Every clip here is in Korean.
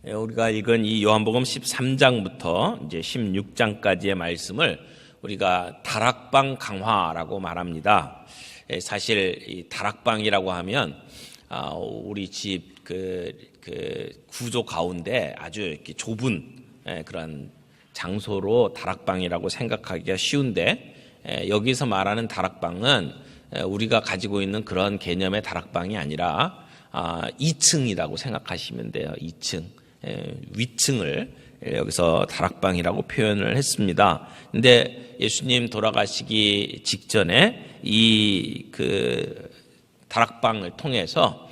우리가 읽은 이 요한복음 13장부터 이제 16장까지의 말씀을 우리가 다락방 강화라고 말합니다. 사실 이 다락방이라고 하면 우리 집 그 구조 가운데 아주 이렇게 좁은 그런 장소로 다락방이라고 생각하기가 쉬운데, 여기서 말하는 다락방은 우리가 가지고 있는 그런 개념의 다락방이 아니라 2층이라고 생각하시면 돼요. 2층. 위층을 여기서 다락방이라고 표현을 했습니다. 근데 예수님 돌아가시기 직전에 이 다락방을 통해서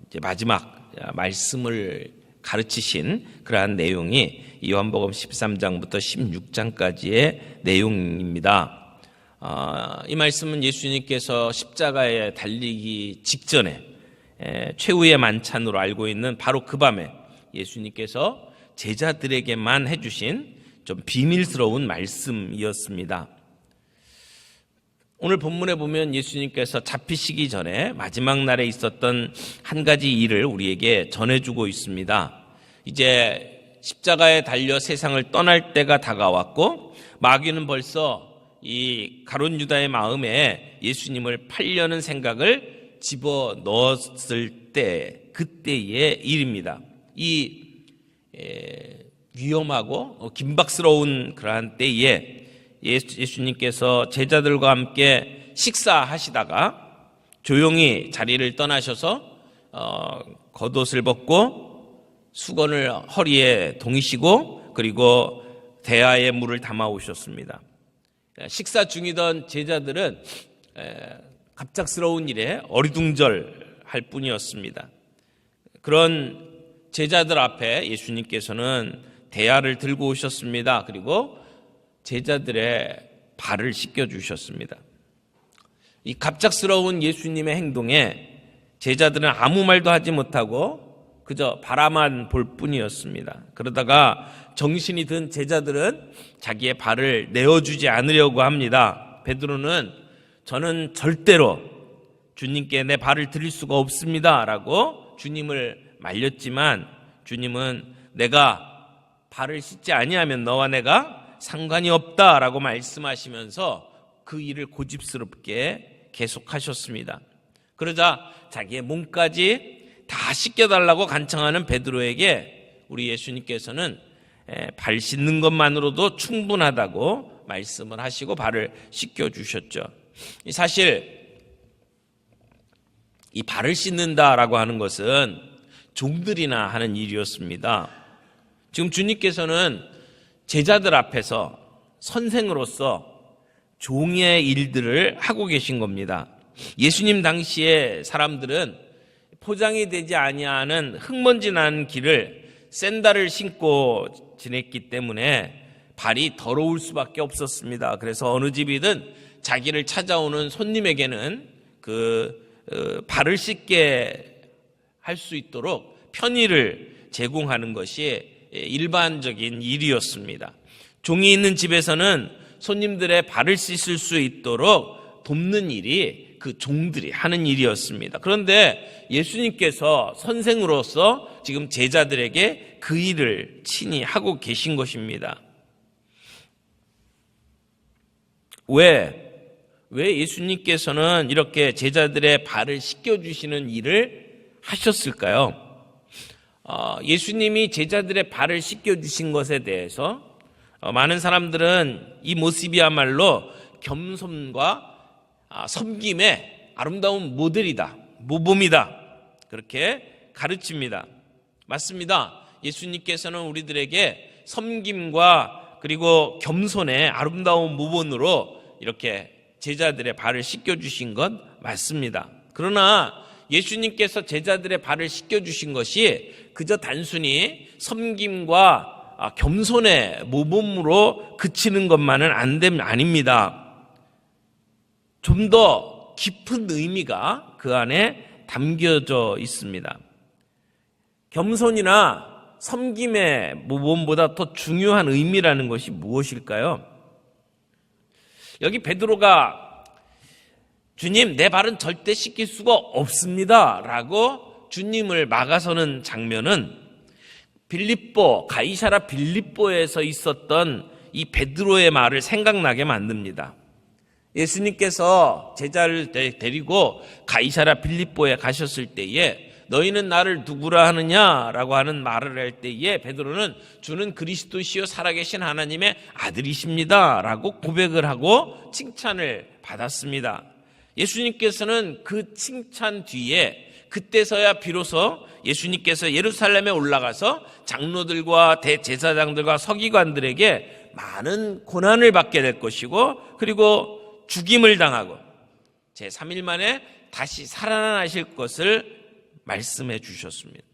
이제 마지막 말씀을 가르치신 그러한 내용이 요한복음 13장부터 16장까지의 내용입니다. 이 말씀은 예수님께서 십자가에 달리기 직전에 최후의 만찬으로 알고 있는 바로 그 밤에 예수님께서 제자들에게만 해주신 좀 비밀스러운 말씀이었습니다. 오늘 본문에 보면 예수님께서 잡히시기 전에 마지막 날에 있었던 한 가지 일을 우리에게 전해주고 있습니다. 이제 십자가에 달려 세상을 떠날 때가 다가왔고, 마귀는 벌써 이 가룟 유다의 마음에 예수님을 팔려는 생각을 집어넣었을 때, 그때의 일입니다. 이 위험하고 긴박스러운 그러한 때에 예수님께서 제자들과 함께 식사하시다가 조용히 자리를 떠나셔서 겉옷을 벗고 수건을 허리에 동이시고 그리고 대야에 물을 담아 오셨습니다. 식사 중이던 제자들은 갑작스러운 일에 어리둥절할 뿐이었습니다. 그런 제자들 앞에 예수님께서는 대야를 들고 오셨습니다. 그리고 제자들의 발을 씻겨주셨습니다. 이 갑작스러운 예수님의 행동에 제자들은 아무 말도 하지 못하고 그저 바라만 볼 뿐이었습니다. 그러다가 정신이 든 제자들은 자기의 발을 내어주지 않으려고 합니다. 베드로는 저는 절대로 주님께 내 발을 드릴 수가 없습니다 라고 주님을 말렸지만, 주님은 내가 발을 씻지 아니하면 너와 내가 상관이 없다라고 말씀하시면서 그 일을 고집스럽게 계속하셨습니다. 그러자 자기의 몸까지 다 씻겨달라고 간청하는 베드로에게 우리 예수님께서는 발 씻는 것만으로도 충분하다고 말씀을 하시고 발을 씻겨주셨죠. 사실 이 발을 씻는다라고 하는 것은 종들이나 하는 일이었습니다. 지금 주님께서는 제자들 앞에서 선생으로서 종의 일들을 하고 계신 겁니다. 예수님 당시에 사람들은 포장이 되지 아니하는 흙먼지 나는 길을 샌들을 신고 지냈기 때문에 발이 더러울 수밖에 없었습니다. 그래서 어느 집이든 자기를 찾아오는 손님에게는 발을 씻게 할 수 있도록 편의를 제공하는 것이 일반적인 일이었습니다. 종이 있는 집에서는 손님들의 발을 씻을 수 있도록 돕는 일이 그 종들이 하는 일이었습니다. 그런데 예수님께서 선생으로서 지금 제자들에게 그 일을 친히 하고 계신 것입니다. 왜 예수님께서는 이렇게 제자들의 발을 씻겨주시는 일을 하셨을까요? 예수님이 제자들의 발을 씻겨주신 것에 대해서 많은 사람들은 이 모습이야말로 겸손과 섬김의 아름다운 모델이다, 모범이다, 그렇게 가르칩니다. 맞습니다. 예수님께서는 우리들에게 섬김과 그리고 겸손의 아름다운 모범으로 이렇게 제자들의 발을 씻겨주신 것 맞습니다. 그러나 예수님께서 제자들의 발을 씻겨주신 것이 그저 단순히 섬김과 겸손의 모범으로 그치는 것만은 아닙니다. 좀 더 깊은 의미가 그 안에 담겨져 있습니다. 겸손이나 섬김의 모범보다 더 중요한 의미라는 것이 무엇일까요? 여기 베드로가 주님, 내 발은 절대 씻길 수가 없습니다 라고 주님을 막아서는 장면은 가이사랴 빌립보에서 있었던 이 베드로의 말을 생각나게 만듭니다. 예수님께서 제자를 데리고 가이사랴 빌립보에 가셨을 때에 너희는 나를 누구라 하느냐라고 하는 말을 할 때에 베드로는 주는 그리스도시요 살아계신 하나님의 아들이십니다라고 고백을 하고 칭찬을 받았습니다. 예수님께서는 그 칭찬 뒤에 그때서야 비로소 예수님께서 예루살렘에 올라가서 장로들과 대제사장들과 서기관들에게 많은 고난을 받게 될 것이고 그리고 죽임을 당하고 제3일 만에 다시 살아나실 것을 말씀해 주셨습니다.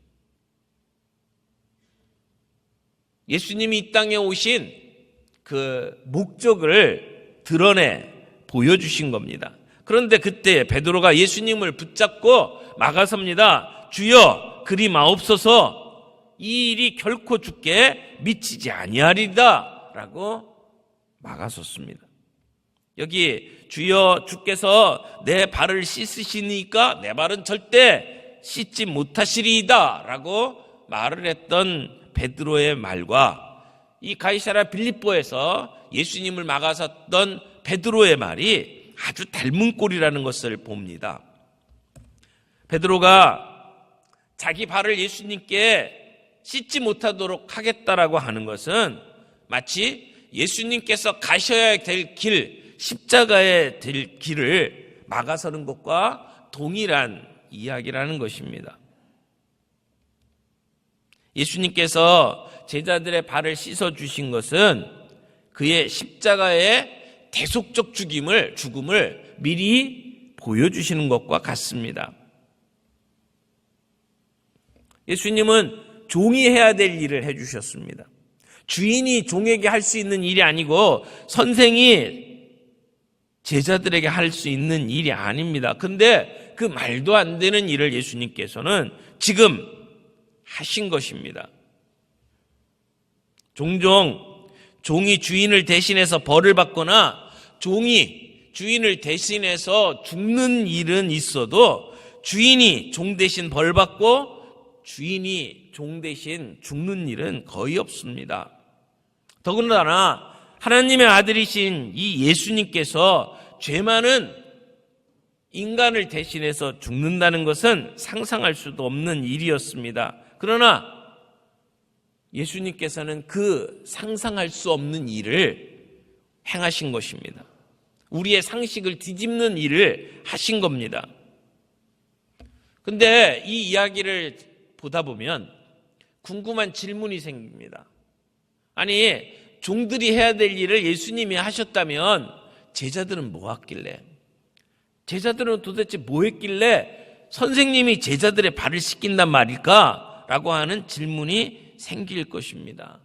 예수님이 이 땅에 오신 그 목적을 드러내 보여주신 겁니다. 그런데 그때 베드로가 예수님을 붙잡고 막아섭니다. 주여 그리 마옵소서 이 일이 결코 주께 미치지 아니하리다 라고 막아섰습니다. 여기 주여 주께서 내 발을 씻으시니까 내 발은 절대 씻지 못하시리이다 라고 말을 했던 베드로의 말과 이 가이사랴 빌립보에서 예수님을 막아섰던 베드로의 말이 아주 닮은 꼴이라는 것을 봅니다. 베드로가 자기 발을 예수님께 씻지 못하도록 하겠다라고 하는 것은 마치 예수님께서 가셔야 될 길, 십자가에 될 길을 막아서는 것과 동일한 이야기라는 것입니다. 예수님께서 제자들의 발을 씻어주신 것은 그의 십자가의 대속적 죽음을 미리 보여주시는 것과 같습니다. 예수님은 종이 해야 될 일을 해주셨습니다. 주인이 종에게 할 수 있는 일이 아니고 선생이 제자들에게 할 수 있는 일이 아닙니다. 근데 그 말도 안 되는 일을 예수님께서는 지금 하신 것입니다. 종종 종이 주인을 대신해서 벌을 받거나 종이 주인을 대신해서 죽는 일은 있어도 주인이 종 대신 벌 받고 주인이 종 대신 죽는 일은 거의 없습니다. 더군다나 하나님의 아들이신 이 예수님께서 죄 많은 인간을 대신해서 죽는다는 것은 상상할 수도 없는 일이었습니다. 그러나 예수님께서는 그 상상할 수 없는 일을 행하신 것입니다. 우리의 상식을 뒤집는 일을 하신 겁니다. 근데 이 이야기를 보다 보면 궁금한 질문이 생깁니다. 아니, 종들이 해야 될 일을 예수님이 하셨다면 제자들은 뭐 했길래? 제자들은 도대체 뭐 했길래 선생님이 제자들의 발을 씻긴단 말일까? 라고 하는 질문이 생길 것입니다.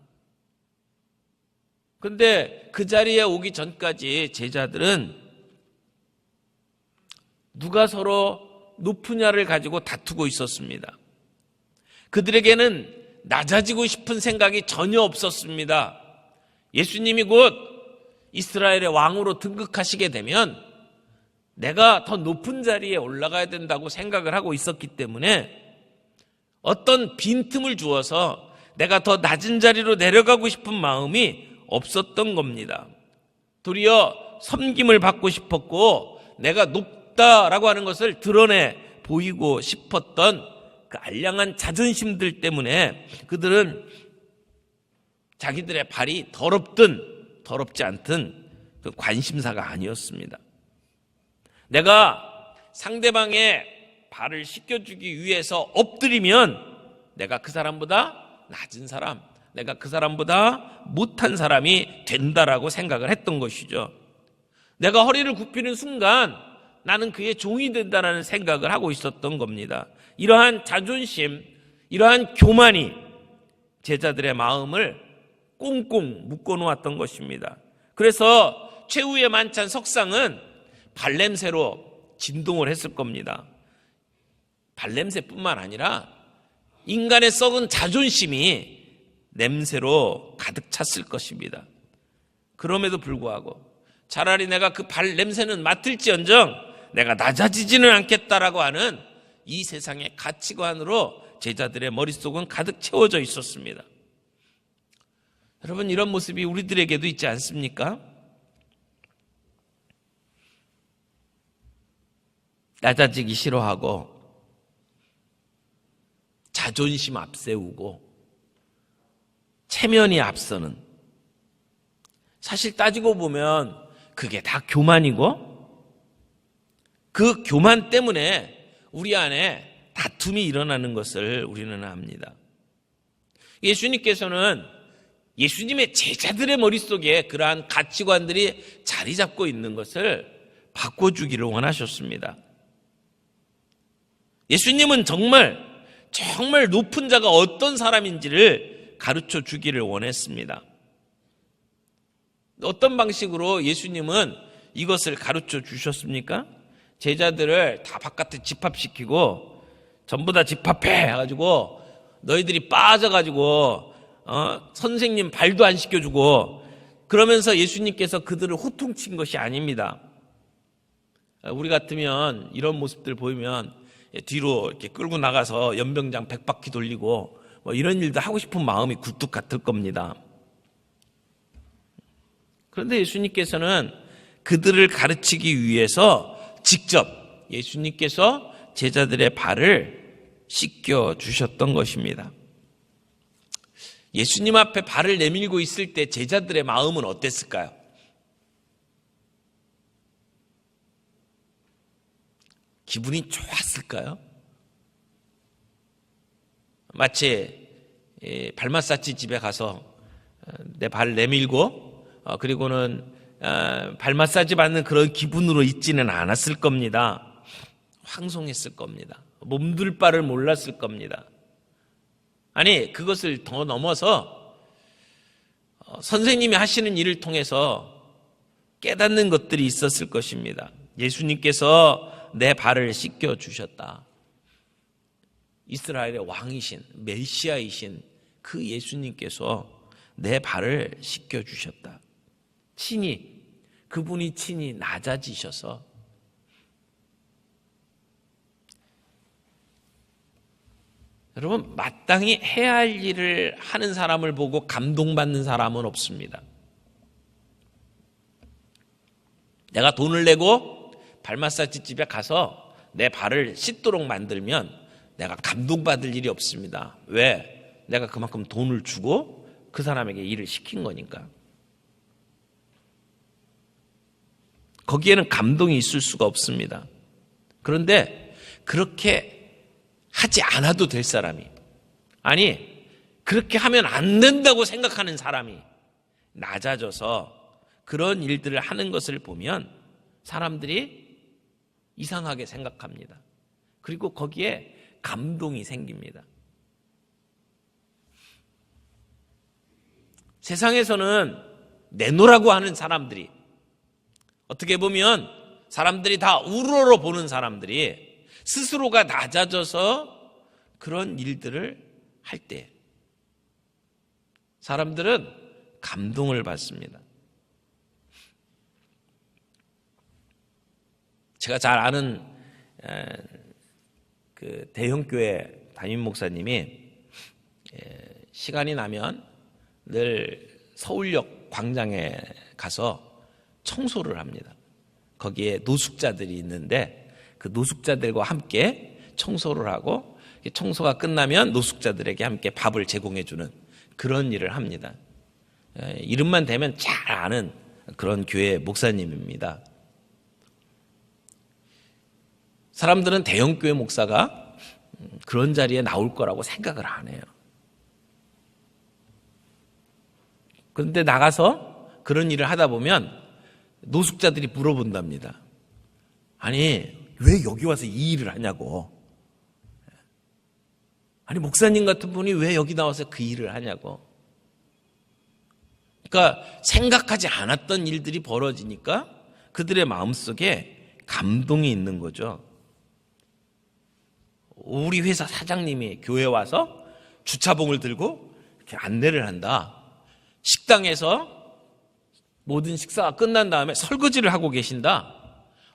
그런데 그 자리에 오기 전까지 제자들은 누가 서로 높으냐를 가지고 다투고 있었습니다. 그들에게는 낮아지고 싶은 생각이 전혀 없었습니다. 예수님이 곧 이스라엘의 왕으로 등극하시게 되면 내가 더 높은 자리에 올라가야 된다고 생각을 하고 있었기 때문에 어떤 빈틈을 주어서 내가 더 낮은 자리로 내려가고 싶은 마음이 없었던 겁니다. 도리어 섬김을 받고 싶었고 내가 높다라고 하는 것을 드러내 보이고 싶었던 그 알량한 자존심들 때문에 그들은 자기들의 발이 더럽든 더럽지 않든 그 관심사가 아니었습니다. 내가 상대방의 발을 씻겨주기 위해서 엎드리면 내가 그 사람보다 낮은 사람, 내가 그 사람보다 못한 사람이 된다라고 생각을 했던 것이죠. 내가 허리를 굽히는 순간 나는 그의 종이 된다는 생각을 하고 있었던 겁니다. 이러한 자존심, 이러한 교만이 제자들의 마음을 꽁꽁 묶어놓았던 것입니다. 그래서 최후의 만찬 석상은 발냄새로 진동을 했을 겁니다. 발냄새뿐만 아니라 인간의 썩은 자존심이 냄새로 가득 찼을 것입니다. 그럼에도 불구하고 차라리 내가 그 발냄새는 맡을지언정 내가 낮아지지는 않겠다라고 하는 이 세상의 가치관으로 제자들의 머릿속은 가득 채워져 있었습니다. 여러분, 이런 모습이 우리들에게도 있지 않습니까? 낮아지기 싫어하고 자존심 앞세우고 체면이 앞서는, 사실 따지고 보면 그게 다 교만이고 그 교만 때문에 우리 안에 다툼이 일어나는 것을 우리는 압니다. 예수님께서는 예수님의 제자들의 머릿속에 그러한 가치관들이 자리 잡고 있는 것을 바꿔주기를 원하셨습니다. 예수님은 정말 높은 자가 어떤 사람인지를 가르쳐 주기를 원했습니다. 어떤 방식으로 예수님은 이것을 가르쳐 주셨습니까? 제자들을 다 바깥에 집합시키고 전부 다 집합해 해가지고 너희들이 빠져가지고 선생님 발도 안 씻겨주고 그러면서 예수님께서 그들을 호통친 것이 아닙니다. 우리 같으면 이런 모습들 보이면 뒤로 이렇게 끌고 나가서 연병장 100바퀴 돌리고 뭐 이런 일도 하고 싶은 마음이 굴뚝 같을 겁니다. 그런데 예수님께서는 그들을 가르치기 위해서 직접 예수님께서 제자들의 발을 씻겨 주셨던 것입니다. 예수님 앞에 발을 내밀고 있을 때 제자들의 마음은 어땠을까요? 기분이 좋았을까요? 마치 발 마사지 집에 가서 내 발을 내밀고 그리고는 발 마사지 받는 그런 기분으로 있지는 않았을 겁니다. 황송했을 겁니다. 몸둘 바를 몰랐을 겁니다. 아니, 그것을 더 넘어서 선생님이 하시는 일을 통해서 깨닫는 것들이 있었을 것입니다. 예수님께서 내 발을 씻겨 주셨다. 이스라엘의 왕이신 메시아이신 그 예수님께서 내 발을 씻겨 주셨다. 그분이 친히 낮아지셔서 여러분, 마땅히 해야 할 일을 하는 사람을 보고 감동받는 사람은 없습니다. 내가 돈을 내고 발 마사지 집에 가서 내 발을 씻도록 만들면 내가 감동받을 일이 없습니다. 왜? 내가 그만큼 돈을 주고 그 사람에게 일을 시킨 거니까. 거기에는 감동이 있을 수가 없습니다. 그런데 그렇게 하지 않아도 될 사람이, 아니 그렇게 하면 안 된다고 생각하는 사람이 낮아져서 그런 일들을 하는 것을 보면 사람들이 이상하게 생각합니다. 그리고 거기에 감동이 생깁니다. 세상에서는 내놓으라고 하는 사람들이, 어떻게 보면 사람들이 다 우러러 보는 사람들이 스스로가 낮아져서 그런 일들을 할 때 사람들은 감동을 받습니다. 제가 잘 아는 그 대형교회 담임 목사님이 시간이 나면 늘 서울역 광장에 가서 청소를 합니다. 거기에 노숙자들이 있는데 그 노숙자들과 함께 청소를 하고 청소가 끝나면 노숙자들에게 함께 밥을 제공해주는 그런 일을 합니다. 이름만 대면 잘 아는 그런 교회 목사님입니다. 사람들은 대형교회 목사가 그런 자리에 나올 거라고 생각을 안 해요. 그런데 나가서 그런 일을 하다 보면 노숙자들이 물어본답니다. 아니, 왜 여기 와서 이 일을 하냐고. 아니, 목사님 같은 분이 왜 여기 나와서 그 일을 하냐고. 그러니까 생각하지 않았던 일들이 벌어지니까 그들의 마음속에 감동이 있는 거죠. 우리 회사 사장님이 교회에 와서 주차봉을 들고 이렇게 안내를 한다. 식당에서 모든 식사가 끝난 다음에 설거지를 하고 계신다.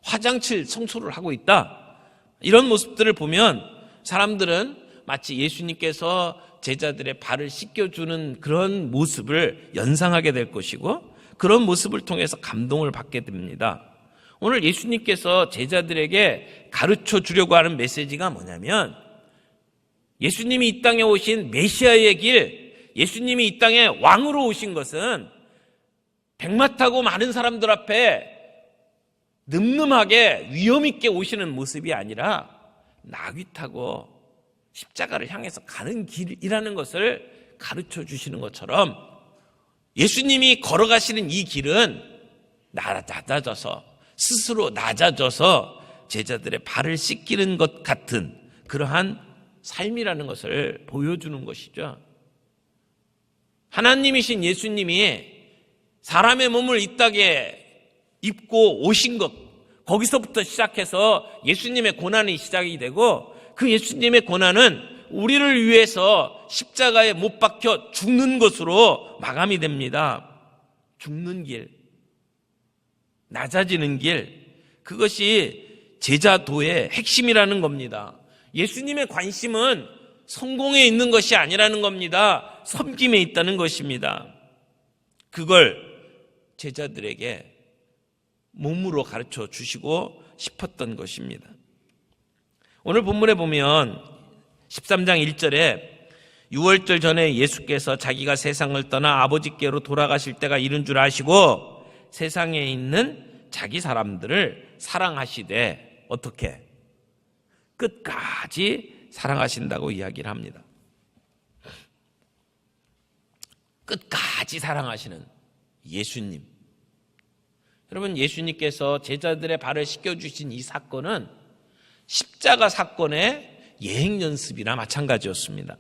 화장실 청소를 하고 있다. 이런 모습들을 보면 사람들은 마치 예수님께서 제자들의 발을 씻겨주는 그런 모습을 연상하게 될 것이고 그런 모습을 통해서 감동을 받게 됩니다. 오늘 예수님께서 제자들에게 가르쳐 주려고 하는 메시지가 뭐냐면 예수님이 이 땅에 오신 메시아의 길, 예수님이 이 땅에 왕으로 오신 것은 백마 타고 많은 사람들 앞에 늠름하게 위험 있게 오시는 모습이 아니라 나귀 타고 십자가를 향해서 가는 길이라는 것을 가르쳐 주시는 것처럼 예수님이 걸어가시는 이 길은 낮아져서 스스로 낮아져서 제자들의 발을 씻기는 것 같은 그러한 삶이라는 것을 보여주는 것이죠. 하나님이신 예수님이 사람의 몸을 이 땅에 입고 오신 것, 거기서부터 시작해서 예수님의 고난이 시작이 되고 그 예수님의 고난은 우리를 위해서 십자가에 못 박혀 죽는 것으로 마감이 됩니다. 죽는 길, 낮아지는 길, 그것이 제자도의 핵심이라는 겁니다. 예수님의 관심은 성공에 있는 것이 아니라는 겁니다. 섬김에 있다는 것입니다. 그걸 제자들에게 몸으로 가르쳐 주시고 싶었던 것입니다. 오늘 본문에 보면 13장 1절에 6월절 전에 예수께서 자기가 세상을 떠나 아버지께로 돌아가실 때가 이른 줄 아시고 세상에 있는 자기 사람들을 사랑하시되 어떻게? 끝까지 사랑하신다고 이야기를 합니다. 끝까지 사랑하시는 예수님. 여러분, 예수님께서 제자들의 발을 씻겨주신 이 사건은 십자가 사건의 예행연습이나 마찬가지였습니다.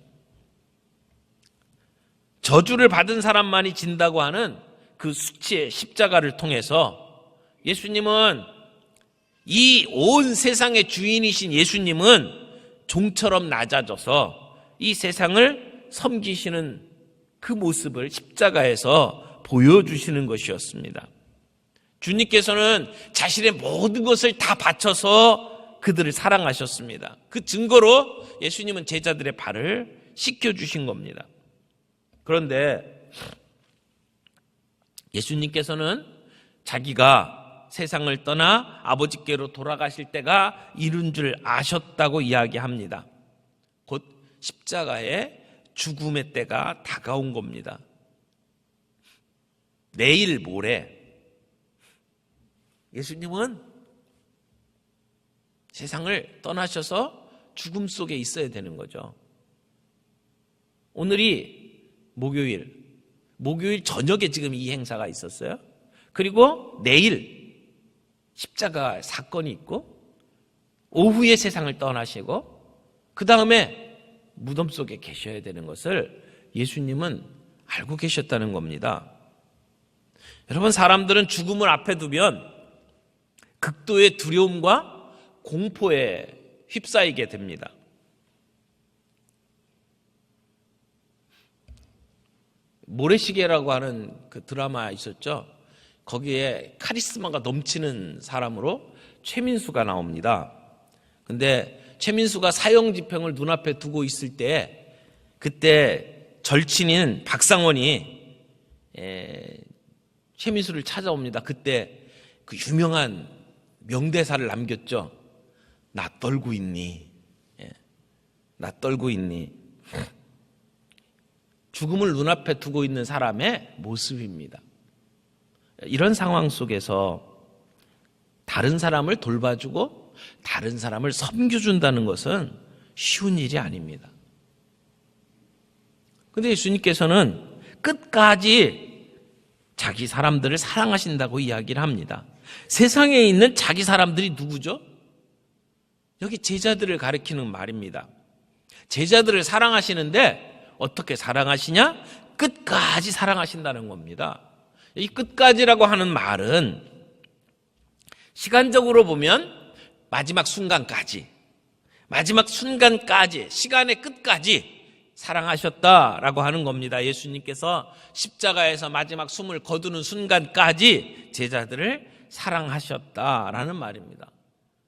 저주를 받은 사람만이 진다고 하는 그 수치의 십자가를 통해서 예수님은 이 온 세상의 주인이신 예수님은 종처럼 낮아져서 이 세상을 섬기시는 그 모습을 십자가에서 보여주시는 것이었습니다. 주님께서는 자신의 모든 것을 다 바쳐서 그들을 사랑하셨습니다. 그 증거로 예수님은 제자들의 발을 씻겨주신 겁니다. 그런데 예수님께서는 자기가 세상을 떠나 아버지께로 돌아가실 때가 이른 줄 아셨다고 이야기합니다. 곧 십자가의 죽음의 때가 다가온 겁니다. 내일 모레 예수님은 세상을 떠나셔서 죽음 속에 있어야 되는 거죠. 오늘이 목요일 저녁에 지금 이 행사가 있었어요. 그리고 내일 십자가 사건이 있고 오후에 세상을 떠나시고 그 다음에 무덤 속에 계셔야 되는 것을 예수님은 알고 계셨다는 겁니다. 여러분, 사람들은 죽음을 앞에 두면 극도의 두려움과 공포에 휩싸이게 됩니다. 모래시계라고 하는 그 드라마 있었죠. 거기에 카리스마가 넘치는 사람으로 최민수가 나옵니다. 근데 최민수가 사형 집행을 눈앞에 두고 있을 때 그때 절친인 박상원이 최민수를 찾아옵니다. 그때 그 유명한 명대사를 남겼죠. 나 떨고 있니? 나 떨고 있니? 죽음을 눈앞에 두고 있는 사람의 모습입니다. 이런 상황 속에서 다른 사람을 돌봐주고 다른 사람을 섬겨준다는 것은 쉬운 일이 아닙니다. 그런데 예수님께서는 끝까지 자기 사람들을 사랑하신다고 이야기를 합니다. 세상에 있는 자기 사람들이 누구죠? 여기 제자들을 가리키는 말입니다. 제자들을 사랑하시는데 어떻게 사랑하시냐? 끝까지 사랑하신다는 겁니다. 이 끝까지라고 하는 말은 시간적으로 보면 마지막 순간까지, 시간의 끝까지 사랑하셨다라고 하는 겁니다. 예수님께서 십자가에서 마지막 숨을 거두는 순간까지 제자들을 사랑하셨다라는 말입니다.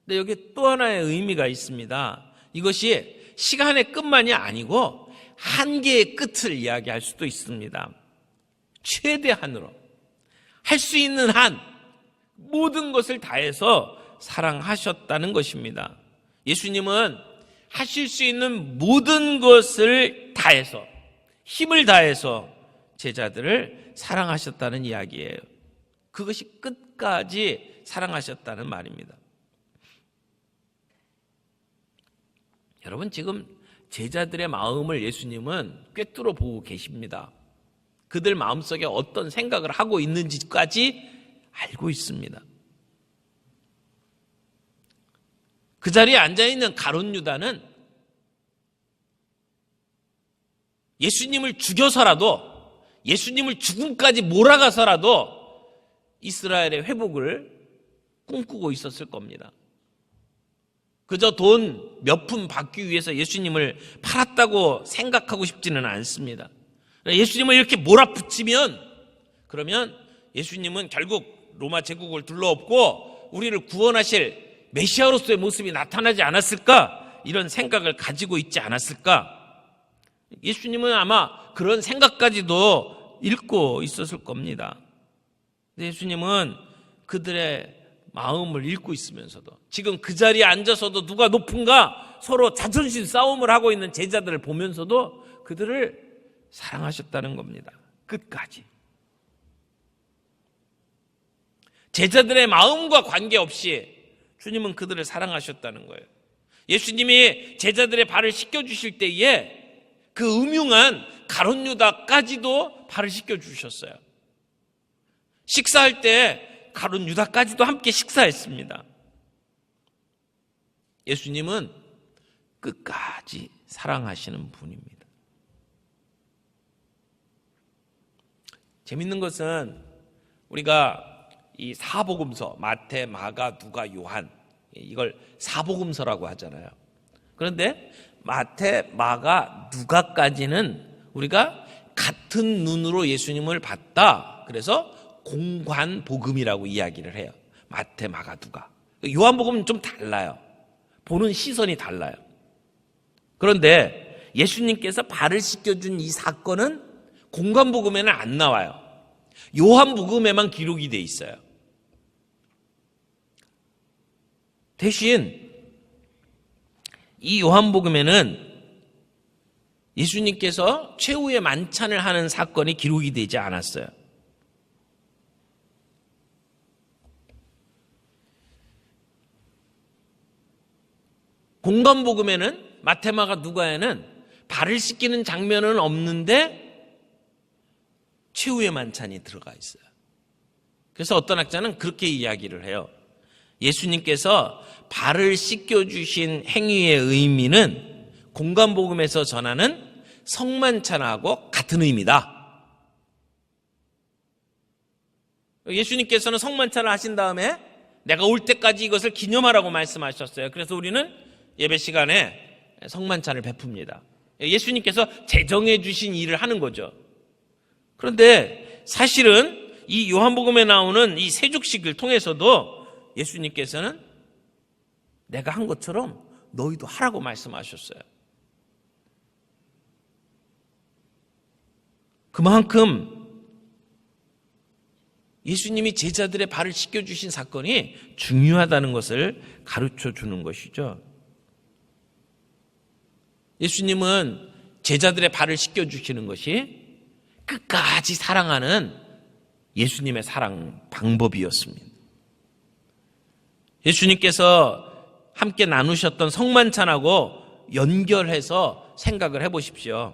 근데 여기 또 하나의 의미가 있습니다. 이것이 시간의 끝만이 아니고 한계의 끝을 이야기할 수도 있습니다. 최대한으로 할 수 있는 한 모든 것을 다해서 사랑하셨다는 것입니다. 예수님은 하실 수 있는 모든 것을 다해서, 힘을 다해서 제자들을 사랑하셨다는 이야기예요. 그것이 끝까지 사랑하셨다는 말입니다. 여러분, 지금 제자들의 마음을 예수님은 꿰뚫어 보고 계십니다. 그들 마음속에 어떤 생각을 하고 있는지까지 알고 있습니다. 그 자리에 앉아있는 가룟 유다는 예수님을 죽여서라도, 예수님을 죽음까지 몰아가서라도 이스라엘의 회복을 꿈꾸고 있었을 겁니다. 그저 돈 몇 푼 받기 위해서 예수님을 팔았다고 생각하고 싶지는 않습니다. 예수님을 이렇게 몰아붙이면, 그러면 예수님은 결국 로마 제국을 둘러엎고 우리를 구원하실 메시아로서의 모습이 나타나지 않았을까? 이런 생각을 가지고 있지 않았을까? 예수님은 아마 그런 생각까지도 읽고 있었을 겁니다. 예수님은 그들의 마음을 읽고 있으면서도, 지금 그 자리에 앉아서도 누가 높은가 서로 자존심 싸움을 하고 있는 제자들을 보면서도 그들을 사랑하셨다는 겁니다. 끝까지. 제자들의 마음과 관계없이 주님은 그들을 사랑하셨다는 거예요. 예수님이 제자들의 발을 씻겨주실 때에 그 음흉한 가룟 유다까지도 발을 씻겨주셨어요. 식사할 때 가룟 유다까지도 함께 식사했습니다. 예수님은 끝까지 사랑하시는 분입니다. 재밌는 것은 우리가 이 사복음서, 마태, 마가, 누가, 요한, 이걸 사복음서라고 하잖아요. 그런데 마태, 마가, 누가까지는 우리가 같은 눈으로 예수님을 봤다. 그래서 공관복음이라고 이야기를 해요. 마태, 마가, 누가. 요한복음은 좀 달라요. 보는 시선이 달라요. 그런데 예수님께서 발을 씻겨준 이 사건은 공관복음에는 안 나와요. 요한복음에만 기록이 돼 있어요. 대신 이 요한복음에는 예수님께서 최후의 만찬을 하는 사건이 기록이 되지 않았어요. 공관복음에는, 마태, 마가, 누가에는 발을 씻기는 장면은 없는데 최후의 만찬이 들어가 있어요. 그래서 어떤 학자는 그렇게 이야기를 해요. 예수님께서 발을 씻겨주신 행위의 의미는 공관복음에서 전하는 성만찬하고 같은 의미다. 예수님께서는 성만찬을 하신 다음에 내가 올 때까지 이것을 기념하라고 말씀하셨어요. 그래서 우리는 예배 시간에 성만찬을 베풉니다. 예수님께서 제정해 주신 일을 하는 거죠. 그런데 사실은 이 요한복음에 나오는 이 세족식을 통해서도 예수님께서는 내가 한 것처럼 너희도 하라고 말씀하셨어요. 그만큼 예수님이 제자들의 발을 씻겨주신 사건이 중요하다는 것을 가르쳐 주는 것이죠. 예수님은 제자들의 발을 씻겨주시는 것이 끝까지 사랑하는 예수님의 사랑 방법이었습니다. 예수님께서 함께 나누셨던 성만찬하고 연결해서 생각을 해보십시오.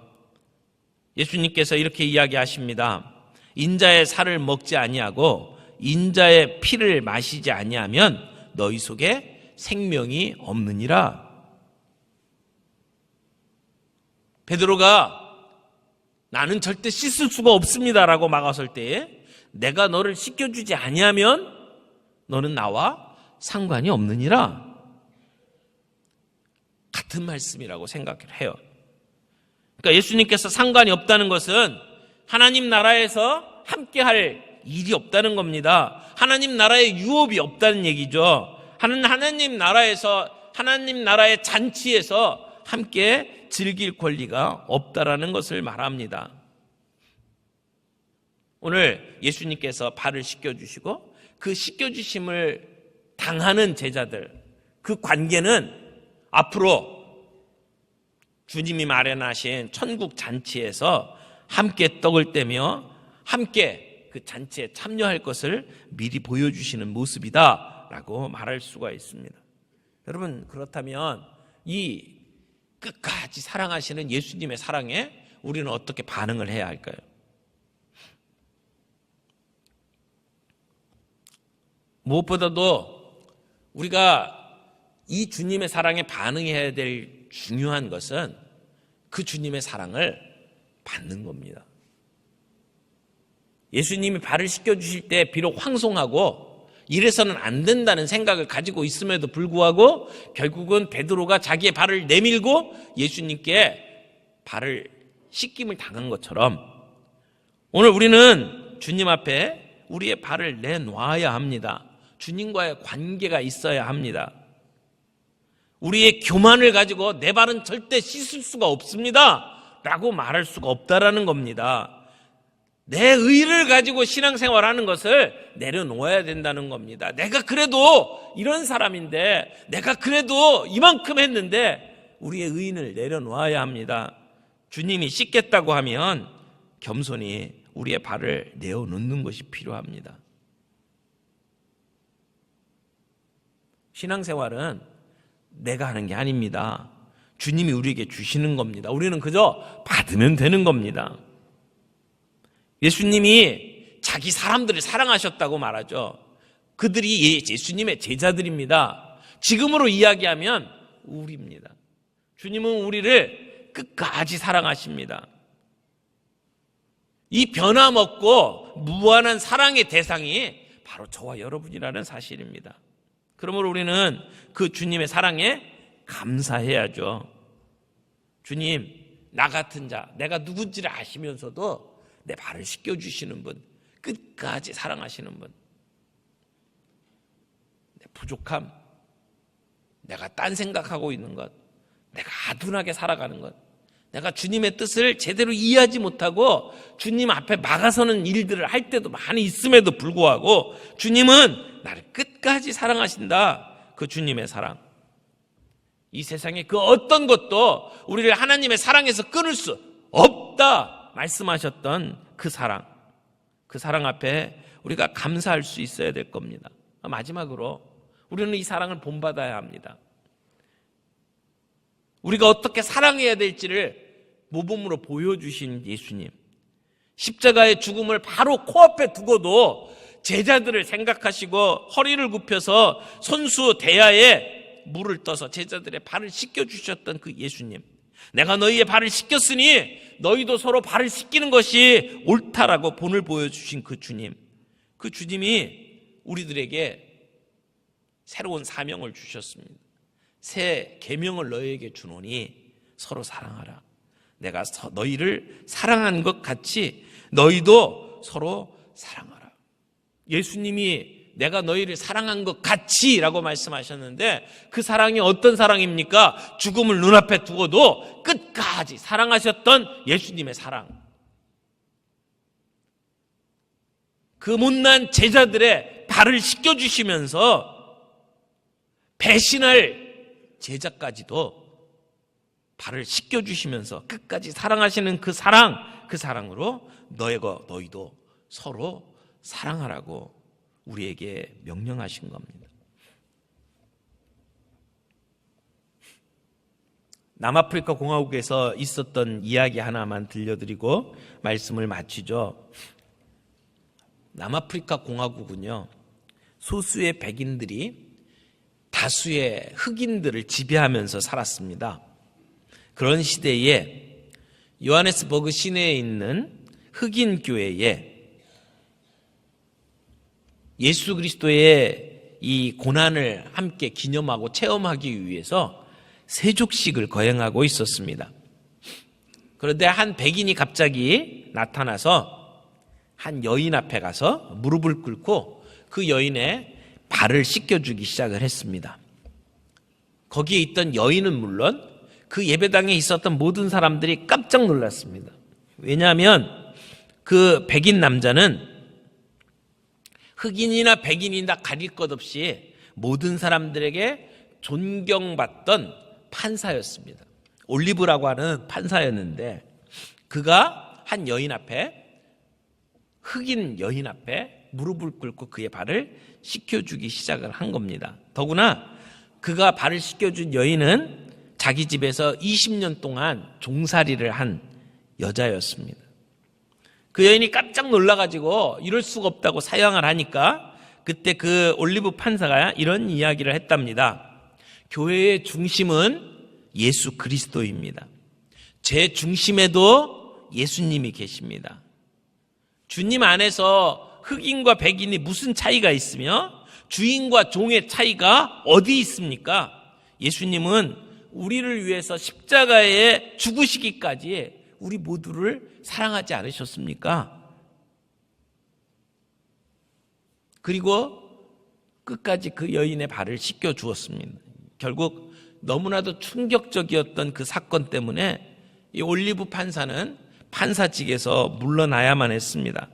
예수님께서 이렇게 이야기하십니다. 인자의 살을 먹지 아니하고 인자의 피를 마시지 아니하면 너희 속에 생명이 없느니라. 베드로가 나는 절대 씻을 수가 없습니다라고 막았을 때에 내가 너를 씻겨주지 아니하면 너는 나와 상관이 없느니라. 같은 말씀이라고 생각을 해요. 그러니까 예수님께서 상관이 없다는 것은 하나님 나라에서 함께할 일이 없다는 겁니다. 하나님 나라의 유업이 없다는 얘기죠. 하나님 나라에서, 하나님 나라의 잔치에서 함께 즐길 권리가 없다라는 것을 말합니다. 오늘 예수님께서 발을 씻겨주시고 그 씻겨주심을 당하는 제자들, 그 관계는 앞으로 주님이 마련하신 천국 잔치에서 함께 떡을 떼며 함께 그 잔치에 참여할 것을 미리 보여주시는 모습이다라고 말할 수가 있습니다. 여러분, 그렇다면 이 끝까지 사랑하시는 예수님의 사랑에 우리는 어떻게 반응을 해야 할까요? 무엇보다도 우리가 이 주님의 사랑에 반응해야 될 중요한 것은 그 주님의 사랑을 받는 겁니다. 예수님이 발을 씻겨주실 때 비록 황송하고 이래서는 안 된다는 생각을 가지고 있음에도 불구하고 결국은 베드로가 자기의 발을 내밀고 예수님께 발을 씻김을 당한 것처럼 오늘 우리는 주님 앞에 우리의 발을 내놓아야 합니다. 주님과의 관계가 있어야 합니다. 우리의 교만을 가지고 내 발은 절대 씻을 수가 없습니다 라고 말할 수가 없다라는 겁니다. 내 의를 가지고 신앙생활하는 것을 내려놓아야 된다는 겁니다. 내가 그래도 이런 사람인데, 내가 그래도 이만큼 했는데 우리의 의인을 내려놓아야 합니다. 주님이 씻겠다고 하면 겸손히 우리의 발을 내어놓는 것이 필요합니다. 신앙생활은 내가 하는 게 아닙니다. 주님이 우리에게 주시는 겁니다. 우리는 그저 받으면 되는 겁니다. 예수님이 자기 사람들을 사랑하셨다고 말하죠. 그들이 예수님의 제자들입니다. 지금으로 이야기하면 우리입니다. 주님은 우리를 끝까지 사랑하십니다. 이 변함없고 무한한 사랑의 대상이 바로 저와 여러분이라는 사실입니다. 그러므로 우리는 그 주님의 사랑에 감사해야죠. 주님, 나 같은 자, 내가 누군지를 아시면서도 내 발을 씻겨주시는 분, 끝까지 사랑하시는 분, 내 부족함, 내가 딴 생각하고 있는 것, 내가 아둔하게 살아가는 것, 내가 주님의 뜻을 제대로 이해하지 못하고 주님 앞에 막아서는 일들을 할 때도 많이 있음에도 불구하고 주님은 나를 끝까지 사랑하신다. 그 주님의 사랑, 이 세상에 그 어떤 것도 우리를 하나님의 사랑에서 끊을 수 없다 말씀하셨던 그 사랑 앞에 우리가 감사할 수 있어야 될 겁니다. 마지막으로 우리는 이 사랑을 본받아야 합니다. 우리가 어떻게 사랑해야 될지를 모범으로 보여주신 예수님, 십자가의 죽음을 바로 코앞에 두고도 제자들을 생각하시고 허리를 굽혀서 손수 대야에 물을 떠서 제자들의 발을 씻겨주셨던 그 예수님, 내가 너희의 발을 씻겼으니 너희도 서로 발을 씻기는 것이 옳다라고 본을 보여주신 그 주님, 그 주님이 우리들에게 새로운 사명을 주셨습니다. 새 계명을 너희에게 주노니 서로 사랑하라. 내가 너희를 사랑한 것 같이 너희도 서로 사랑하라. 예수님이 내가 너희를 사랑한 것 같이 라고 말씀하셨는데 그 사랑이 어떤 사랑입니까? 죽음을 눈앞에 두고도 끝까지 사랑하셨던 예수님의 사랑. 그 못난 제자들의 발을 씻겨주시면서 배신할 제자까지도 발을 씻겨주시면서 끝까지 사랑하시는 그 사랑으로 너희도 서로 사랑하라고 우리에게 명령하신 겁니다. 남아프리카 공화국에서 있었던 이야기 하나만 들려드리고 말씀을 마치죠. 남아프리카 공화국은요, 소수의 백인들이 다수의 흑인들을 지배하면서 살았습니다. 그런 시대에 요하네스버그 시내에 있는 흑인 교회에 예수 그리스도의 이 고난을 함께 기념하고 체험하기 위해서 세족식을 거행하고 있었습니다. 그런데 한 백인이 갑자기 나타나서 한 여인 앞에 가서 무릎을 꿇고 그 여인의 발을 씻겨주기 시작을 했습니다. 거기에 있던 여인은 물론 그 예배당에 있었던 모든 사람들이 깜짝 놀랐습니다. 왜냐하면 그 백인 남자는 흑인이나 백인이나 가릴 것 없이 모든 사람들에게 존경받던 판사였습니다. 올리브라고 하는 판사였는데 그가 한 여인 앞에, 흑인 여인 앞에 무릎을 꿇고 그의 발을 씻겨주기 시작을 한 겁니다. 더구나 그가 발을 씻겨준 여인은 자기 집에서 20년 동안 종살이를 한 여자였습니다. 그 여인이 깜짝 놀라가지고 이럴 수가 없다고 사양을 하니까 그때 그 올리브 판사가 이런 이야기를 했답니다. 교회의 중심은 예수 그리스도입니다. 제 중심에도 예수님이 계십니다. 주님 안에서 흑인과 백인이 무슨 차이가 있으며 주인과 종의 차이가 어디 있습니까? 예수님은 우리를 위해서 십자가에 죽으시기까지 우리 모두를 사랑하지 않으셨습니까? 그리고 끝까지 그 여인의 발을 씻겨 주었습니다. 결국 너무나도 충격적이었던 그 사건 때문에 이 올리브 판사는 판사직에서 물러나야만 했습니다.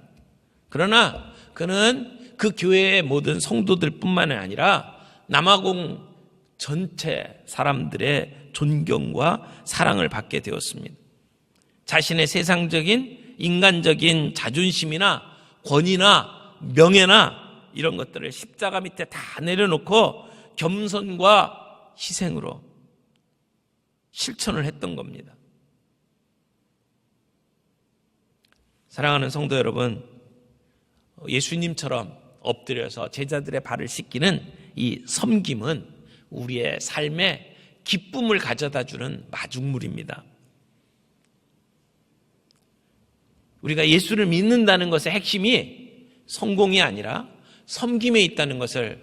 그러나 그는 그 교회의 모든 성도들뿐만 아니라 남아공 전체 사람들의 존경과 사랑을 받게 되었습니다. 자신의 세상적인 인간적인 자존심이나 권위나 명예나 이런 것들을 십자가 밑에 다 내려놓고 겸손과 희생으로 실천을 했던 겁니다. 사랑하는 성도 여러분, 예수님처럼 엎드려서 제자들의 발을 씻기는 이 섬김은 우리의 삶에 기쁨을 가져다주는 마중물입니다. 우리가 예수를 믿는다는 것의 핵심이 성공이 아니라 섬김에 있다는 것을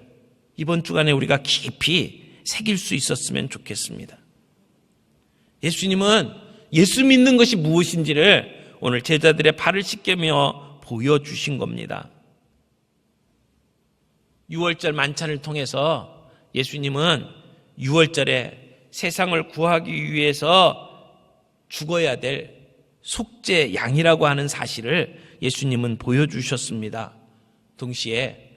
이번 주간에 우리가 깊이 새길 수 있었으면 좋겠습니다. 예수님은 예수 믿는 것이 무엇인지를 오늘 제자들의 발을 씻기며 보여주신 겁니다. 6월절 만찬을 통해서 예수님은 6월절에 세상을 구하기 위해서 죽어야 될 속죄 양이라고 하는 사실을 예수님은 보여주셨습니다. 동시에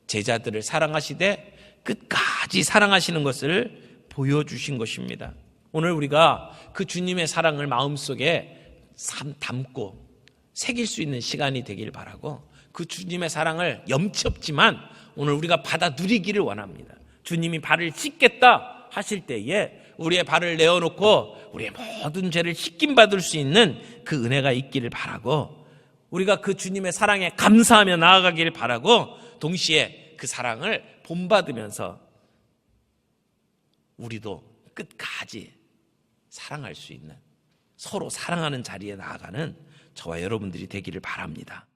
제자들을 사랑하시되 끝까지 사랑하시는 것을 보여주신 것입니다. 오늘 우리가 그 주님의 사랑을 마음속에 담고 새길 수 있는 시간이 되길 바라고 그 주님의 사랑을 염치 없지만 오늘 우리가 받아 누리기를 원합니다. 주님이 발을 씻겠다 하실 때에 우리의 발을 내어놓고 우리의 모든 죄를 씻김받을 수 있는 그 은혜가 있기를 바라고 우리가 그 주님의 사랑에 감사하며 나아가기를 바라고 동시에 그 사랑을 본받으면서 우리도 끝까지 사랑할 수 있는 서로 사랑하는 자리에 나아가는 저와 여러분들이 되기를 바랍니다.